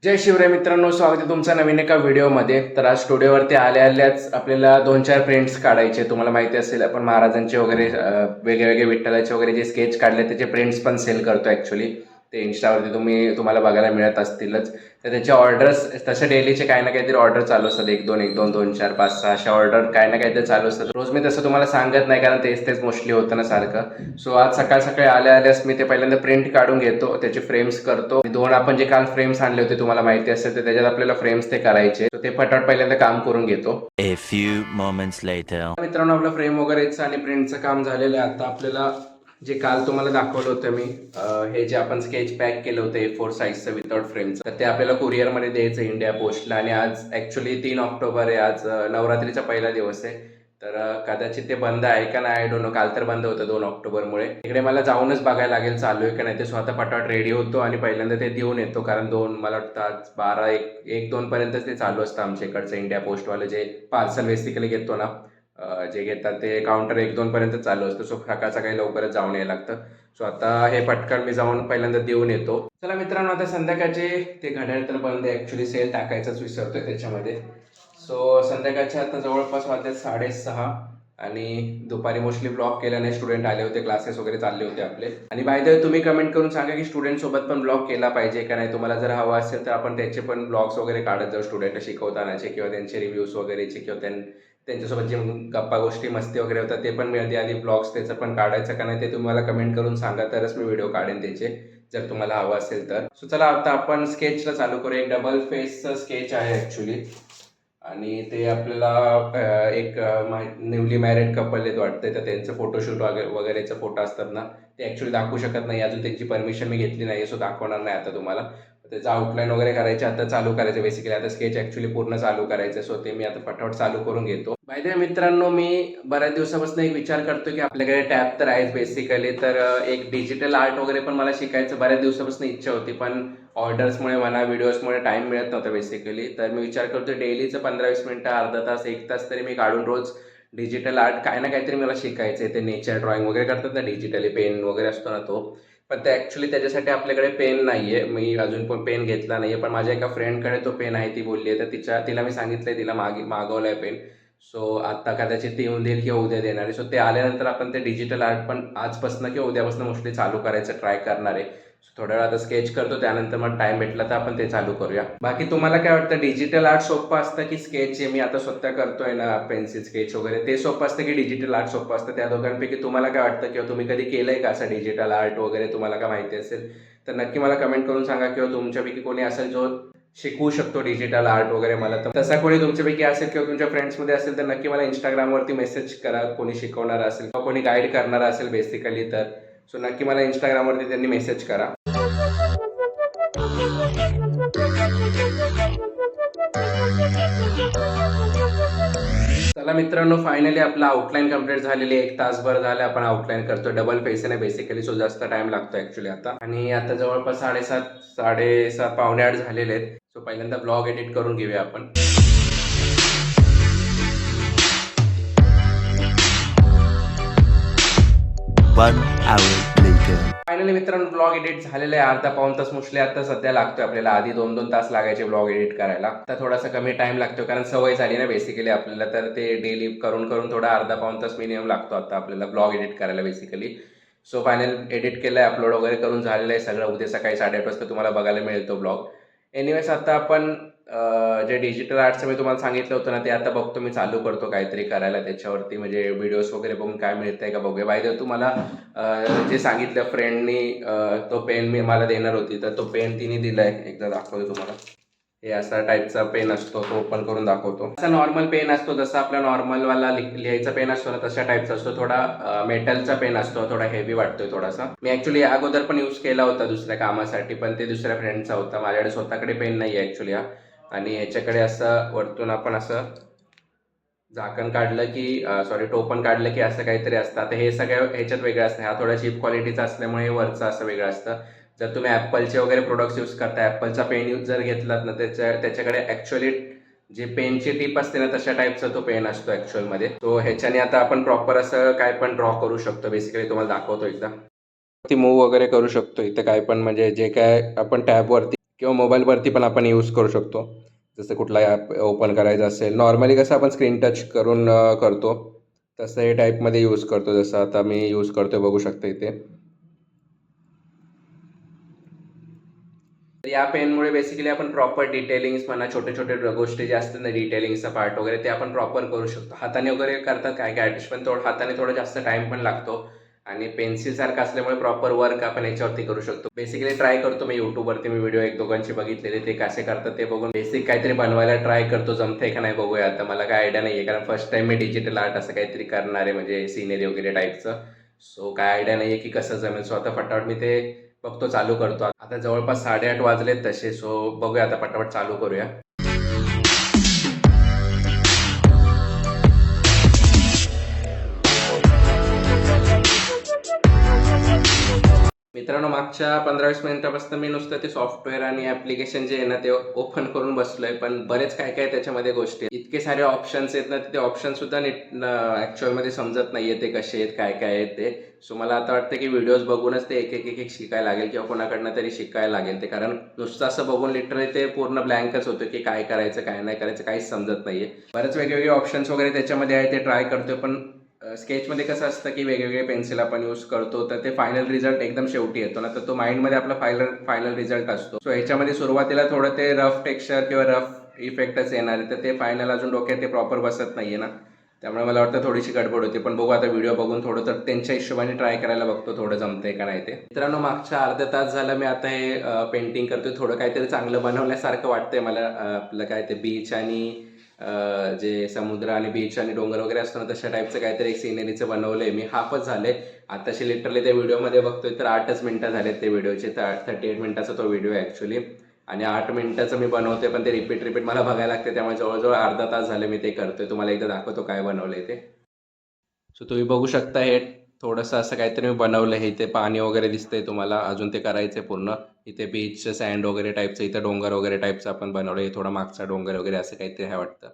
जय शिवराय मित्रांनो, स्वागत आहे तुमचं नवीन एका व्हिडिओमध्ये. तर आज स्टुडिओवरती आल्याच आपल्याला 2-4 प्रिंट्स काढायचे. तुम्हाला माहिती असेल आपण महाराजांचे वगैरे वेगळे विठ्ठलाचे वगैरे जे स्केच काढले त्याचे प्रिंट्स पण सेल करतो ॲक्च्युली. ते इन्स्टावरती तुम्हाला बघायला मिळत असतीलच. तर त्याचे ऑर्डर्स तसे डेलीचे काही ना काहीतरी ऑर्डर चालू असतात. 1-2, 1-2, 2-4, 5-6 अशा ऑर्डर काही ना काहीतरी चालू असतात. रोज मी तसं तुम्हाला सांगत नाही, कारण तेच मोस्टली होतं ना सारखं. सो आज सकाळी आल्यास मी ते पहिल्यांदा प्रिंट काढून घेतो, त्याचे फ्रेम्स करतो. 2 आपण जे काल फ्रेम्स आणले होते तुम्हाला माहिती असेल, तर त्याच्यात आपल्याला फ्रेम्स ते करायचे. तर ते पटापट पहिल्यांदा काम करून घेतो. A few moments later. मित्रांनो, आपलं फ्रेम वगैरेचं आणि प्रिंटचं काम झालेलं आहे. आता आपल्याला जे काल तुम्हाला दाखवलं होतं मी, हे जे आपण स्केच पॅक केलं होतं A4 साईजचं विदाउट फ्रेमचं, तर ते आपल्याला कुरिअरमध्ये द्यायचं इंडिया पोस्टला. आणि आज ॲक्च्युली 3 ऑक्टोबर आहे. आज नवरात्रीचा पहिला दिवस आहे. तर कदाचित ते बंद आहे का नाही, आय डोंट नो. काल तर बंद होतं 2 ऑक्टोबरमुळे. इकडे मला जाऊनच बघायला लागेल चालू आहे का नाही. ते स्वतः पटापट रेडी होतो आणि पहिल्यांदा ते देऊन येतो, कारण मला वाटतं आज 12-1-2 पर्यंतच ते चालू असतं आमच्या इकडचं इंडिया पोस्टवालं जे पार्सल बेसिकली घेतो ना, जे घेतात ते काउंटर 1-2 पर्यंत चालू असतं. सो सकाळी लवकरच जाऊन यायला लागतं. सो आता हे पटकन मी जाऊन पहिल्यांदा देऊन येतो. चला मित्रांनो, आता संध्याकाळचे ते घड्याळ तर बंद आहे ॲक्च्युली, सेल टाकायचाच विसरतोय त्याच्यामध्ये. सो संध्याकाळचे आता जवळपास वाजले 6:30 आणि दुपारी मोस्टली ब्लॉग केला नाही. स्टुडंट आले होते, क्लासेस वगैरे चालले होते आपले. आणि बाय द वे तुम्ही कमेंट करून सांगा की स्टुडंट सोबत पण ब्लॉग केला पाहिजे का नाही. तुम्हाला जर हवा असेल तर आपण त्याचे पण ब्लॉग्स वगैरे काढत जाऊ, स्टुडंट शिकवतानाचे किंवा त्यांचे रिव्ह्यूज वगैरेचे, किंवा त्यांच्यासोबत जे गप्पा गोष्टी मस्ती वगैरे होतात ते पण मिळते. आधी ब्लॉग्स त्याचं पण काढायचं का नाही ते तुम्हाला कमेंट करून सांगा, तरच मी व्हिडिओ काढेन त्याचे, जर तुम्हाला हवं असेल तर. सो चला आता आपण स्केचला चालू करू. एक डबल फेसचं स्केच आहे ॲक्च्युली, आणि ते आपल्याला एक न्यूली मॅरिड कपल आहेत वाटतं, तर त्यांचं फोटोशूट वगैरेचं फोटो असतात ना, ते ॲक्च्युली दाखवू शकत नाही अजून. त्यांची परमिशन मी घेतली नाही, सो दाखवणार नाही आता तुम्हाला. त्याचं आउटलाईन वगैरे करायचे, आता चालू करायचं बेसिकली. आता स्केच ॲक्च्युली पूर्ण चालू करायचं, सो ते मी आता फटाफट चालू करून घेतो. बाय द वे मित्रांनो, मी बऱ्याच दिवसापासून एक विचार करतो की आपल्याकडे टॅब तर आहेच बेसिकली, तर एक डिजिटल आर्ट वगैरे पण मला शिकायचं बऱ्याच दिवसापासून इच्छा होती, पण ऑर्डर्समुळे म्हणा, व्हिडिओजमुळे टाईम मिळत नव्हता बेसिकली. तर मी विचार करतो डेलीचं 15-20 मिनिटं, अर्धा तास, 1 तास तरी मी काढून रोज डिजिटल आर्ट काय ना काहीतरी मला शिकायचं आहे. ते नेचर ड्रॉइंग वगैरे करतात ना डिजिटली, पेन वगैरे असतो ना तो. पण ते ॲक्च्युली त्याच्यासाठी आपल्याकडे पेन नाही आहे. मी अजून पण पेन घेतला नाही आहे, पण माझ्या एका फ्रेंडकडे तो पेन आहे, ती बोलली आहे. तर तिला मी सांगितलं आहे, तिला मागवलं आहे पेन. सो आत्ता कदाचित ती येऊन देईल किंवा उद्या देणार आहे. सो ते आल्यानंतर आपण ते डिजिटल आर्ट पण आजपासून किंवा उद्यापासून मोस्टली चालू करायचं ट्राय करणार आहे. थोड्या वेळा आता स्केच करतो, त्यानंतर मग टाइम भेटला तर आपण ते चालू करूया. बाकी तुम्हाला काय वाटतं, डिजिटल आर्ट सोपं असतं की स्केच जे मी आता स्वतः करतोय ना, पेन्सिल स्केच वगैरे, ते सोपं असतं की डिजिटल आर्ट सोपं असतं? त्या दोघांपैकी तुम्हाला काय वाटतं, किंवा तुम्ही कधी केलंय का असं डिजिटल आर्ट वगैरे? तुम्हाला काय माहिती असेल तर नक्की मला कमेंट करून सांगा, किंवा तुमच्यापैकी कोणी असेल जो शिकवू शकतो डिजिटल आर्ट वगैरे मला. तर तसा कोणी तुमच्यापैकी असेल किंवा तुमच्या फ्रेंड्समध्ये असेल तर नक्की मला इंस्टाग्रामवरती मेसेज करा. कोणी शिकवणार असेल किंवा कोणी गाईड करणार असेल बेसिकली, तर सो नक्की मला इंस्टाग्रामवरती त्यांनी मेसेज करा. चला मित्रांनो, फायनली आपलं आउटलाईन कंप्लीट झालेली. 1 तासभर झालं आपण आउटलाईन करतो. डबल फेस आहे बेसिकली, सो जास्त टाइम लागतो ॲक्च्युली आता. आणि आता जवळपास 7:30 पावणे 8 झालेले आहेत. सो पहिल्यांदा ब्लॉग एडिट करून घेऊया आपण. 1 hour later. फायनली मित्रांनो, ब्लॉग एडिट झालेलं आहे. अर्धा पाऊण तास मोस्टली आता सध्या लागतोय आपल्याला. आधी 2-2 तास लागायचे ब्लॉग एडिट करायला. आता थोडासा कमी टाइम लागतो, कारण सवय झाली ना बेसिकली आपल्याला. तर ते डेली करून थोडा अर्धा पाऊण तास मिनिमम लागतो आता आपल्याला ब्लॉग एडिट करायला बेसिकली. सो फायनल एडिट केलंय, अपलोड वगैरे करून झालेलं आहे सगळं. उद्या सकाळी 8:30 वाजता तुम्हाला बघायला मिळेल तो ब्लॉग. एनिवेज आता आपण जे डिजिटल आर्टचं मी तुम्हाला सांगितलं होतं ना, ते आता बघतो मी, चालू करतो काहीतरी करायला त्याच्यावरती. म्हणजे व्हिडिओज वगैरे बघून काय मिळतंय का बघूया. बाय द वे तुम्हाला जे सांगितलं फ्रेंडनी, तो पेन मला देणार होती, तर तो पेन तिने दिलाय. एकदा दाखवतो तुम्हाला. हे असा टाईपचा पेन असतो, तो ओपन करून दाखवतो. असा नॉर्मल पेन असतो, जसा आपला नॉर्मलवाला लिहायचा पेन असतो ना, तशा टाईपचा असतो. थोडा मेटलचा पेन असतो, थोडा हेवी वाटतोय थोडासा. मी ॲक्च्युली अगोदर पण यूज केला होता दुसऱ्या कामासाठी, पण ते दुसऱ्या फ्रेंडचा होता. माझ्याकडे स्वतःकडे पेन नाही आहे ॲक्च्युली हा. आणि ह्याच्याकडे असं वरतून आपण असं झाकण काढलं की सॉरी, टोपण काढलं की असं काहीतरी असतं. आता हे सगळं ह्याच्यात वेगळं असतं. हा थोडा चीप क्वालिटीचा असल्यामुळे वरचं असं वेगळं असतं. जर तुम्ही ॲपलचे वगैरे प्रोडक्ट्स यूज करता, ॲपलचा पेन जर घेतलात ना, त्याच्याकडे ॲक्च्युअली जी पेनची टीप असते ना, तशा टाईपचा तो पेन असतो ॲक्च्युअलमध्ये. तो ह्याच्याने आता आपण प्रॉपर असं काय पण ड्रॉ करू शकतो बेसिकली. तुम्हाला दाखवतो एकदा. ती मूव्ह वगैरे करू शकतो इथं काय पण, म्हणजे जे काय आपण टॅबवरती किंवा मोबाईलवरती पण आपण यूज करू शकतो. जसं कुठला ॲप ओपन करायचा असेल, नॉर्मली कसं आपण स्क्रीन टच करून करतो, तसं हे टाईपमध्ये यूज करतो. जसं आता मी यूज करतोय बघू शकता इथे. तर या पेनमुळे बेसिकली आपण प्रॉपर डिटेलिंग्स म्हणा, छोटे-छोटे गोष्टी ज्या असतात ना, डिटेलिंगचा पार्ट वगैरे ते आपण प्रॉपर करू शकतो. हाताने वगैरे करतात काय काय आर्टिस्ट, पण हाताने थोडं जास्त टाईम पण लागतो आणि पेन्सिलसारखं असल्यामुळे प्रॉपर वर्क आपण याच्यावरती करू शकतो. बेसिकली ट्राय करतो मी YouTubeवरती मी व्हिडिओ एक दोघांचे बघितलेले, ते कसे करतात ते बघून बेसिक काहीतरी बनवायला ट्राय करतो. जमतंय का नाही बघूया. आता मला काय आयडिया नाही आहे, कारण फर्स्ट टाईम मी डिजिटल आर्ट असं काहीतरी करणार आहे, म्हणजे सिनरी वगैरे टाईपचं. सो काय आयडिया नाही आहे की कसं जमेल. सो आता फटाफट मी ते बघतो, चालू करतो. आता जवळपास 8:30 वाजलेत तसे. सो बघूया आता पटापट चालू करूया. मित्रांनो, मागच्या 15-20 मिनिटापासून मी नुसतं ते सॉफ्टवेअर आणि ॲप्लिकेशन जे आहे ना ते ओपन करून बसलोय, पण बरेच काय काय त्याच्यामध्ये गोष्टी आहेत. इतके सारे ऑप्शन्स आहेत ना, ते ऑप्शन सुद्धा नीट ॲक्च्युअलमध्ये समजत नाहीये ते कसे आहेत, काय काय आहेत ते. सो मला आता वाटतं की व्हिडिओज बघूनच ते एक शिकायला लागेल किंवा कोणाकडनं तरी शिकायला लागेल ते, कारण नुसतं असं बघून लिटरली ते पूर्ण ब्लँकच होतं की काय करायचं काय नाही करायचं काहीच समजत नाहीये. बरेच वेगवेगळे ऑप्शन्स वगैरे त्याच्यामध्ये आहे, ते ट्राय करतोय. पण स्केचमध्ये कसं असतं की वेगवेगळे पेन्सिल आपण यूज करतो, तर ते फायनल रिझल्ट एकदम शेवटी येतो ना, तर तो माइंडमध्ये आपला फायनल रिझल्ट असतो. सो ह्याच्यामध्ये सुरुवातीला थोडं ते रफ टेक्स्चर किंवा रफ इफेक्टच येणार आहे, तर ते फायनल अजून डोक्यात ते प्रॉपर बसत नाहीये ना, त्यामुळे मला वाटतं थोडीशी गडबड होती. पण बघू आता व्हिडिओ बघून थोडं तर त्यांच्या हिशोबाने ट्राय करायला बघतो, थोडं जमतंय का नाही ते. मित्रांनो, मागच्या अर्धा तास झालं मी आता हे पेंटिंग करतोय. थोडं काहीतरी चांगलं बनवल्यासारखं वाटतंय मला. आपलं काय ते बीच आणि जे समुद्र आणि बीच आणि डोंगर वगैरे असतो ना, तशा टाईपचं काहीतरी एक सिनरीचं बनवलंय मी. हाफच झालंय आताशी. लिटरली त्या व्हिडिओमध्ये बघतोय तर 8च मिनिटं झालेत ते व्हिडिओचे. तर 38 मिनिटाचा तो व्हिडिओ आहे ॲक्च्युली, आणि 8 मिनिटाचं मी बनवतोय, पण ते रिपीट मला बघायला लागते. त्यामुळे जवळजवळ अर्धा तास झाले मी ते करतोय. तुम्हाला एकदा दाखवतो काय बनवलंय ते. सो तुम्ही बघू शकता, हे थोडंसं असं काहीतरी मी बनवलं आहे. इथे पाणी वगैरे दिसतंय तुम्हाला, अजून ते करायचं आहे पूर्ण. इथे बीचचं सँड वगैरे टाईपचं, इथं डोंगर वगैरे टाईपचं आपण बनवलं आहे. थोडा मागचा डोंगर वगैरे असं काहीतरी आहे वाटतं.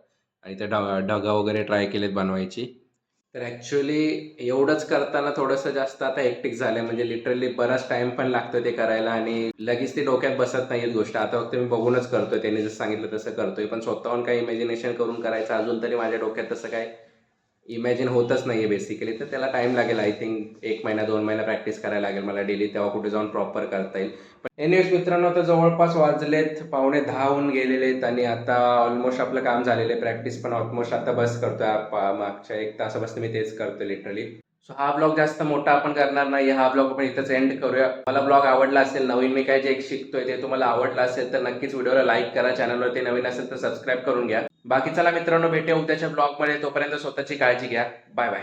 आणि इथे ढगं वगैरे ट्राय केलेत बनवायची. तर ॲक्च्युली एवढंच करताना थोडंसं जास्त आता हेक्टिक झालंय, म्हणजे लिटरली बराच टाइम पण लागतो ते करायला आणि लगेच ती डोक्यात बसत नाहीये गोष्ट. आता फक्त मी बघूनच करतोय, त्याने जसं सांगितलं तसं करतोय, पण स्वतःहून काही इमॅजिनेशन करून करायचं अजून तरी माझ्या डोक्यात तसं काय इमॅजिन होतच नाहीये बेसिकली. तर त्याला टाइम लागेल. आय थिंक 1 महिना 2 महिना प्रॅक्टिस करायला लागेल मला डेली, तेव्हा कुठे जाऊन प्रॉपर करता येईल. पण एनिवेज मित्रांनो, आता जवळपास वाजलेत 9:15 होऊन गेलेले आहेत आणि आता ऑलमोस्ट आपलं काम झालेलं आहे. प्रॅक्टिस पण ऑलमोस्ट आता बस करतोय. मागच्या 1 तासापासून मी तेच करतोय लिटरली. सो हा ब्लॉग जास्त मोठा आपण करणार नाही. हा ब्लॉग आपण इथंच एंड करूया. मला ब्लॉग आवडला असेल, नवीन मी काय जे शिकतोय ते तुम्हाला आवडलं असेल तर नक्कीच व्हिडिओला लाईक करा. चॅनलवरती नवीन असेल तर सबस्क्राईब करून घ्या. बाकी चला मित्रांनो, भेटूया उद्याच्या ब्लॉगमध्ये. तोपर्यंत स्वतःची काळजी घ्या. Bye bye.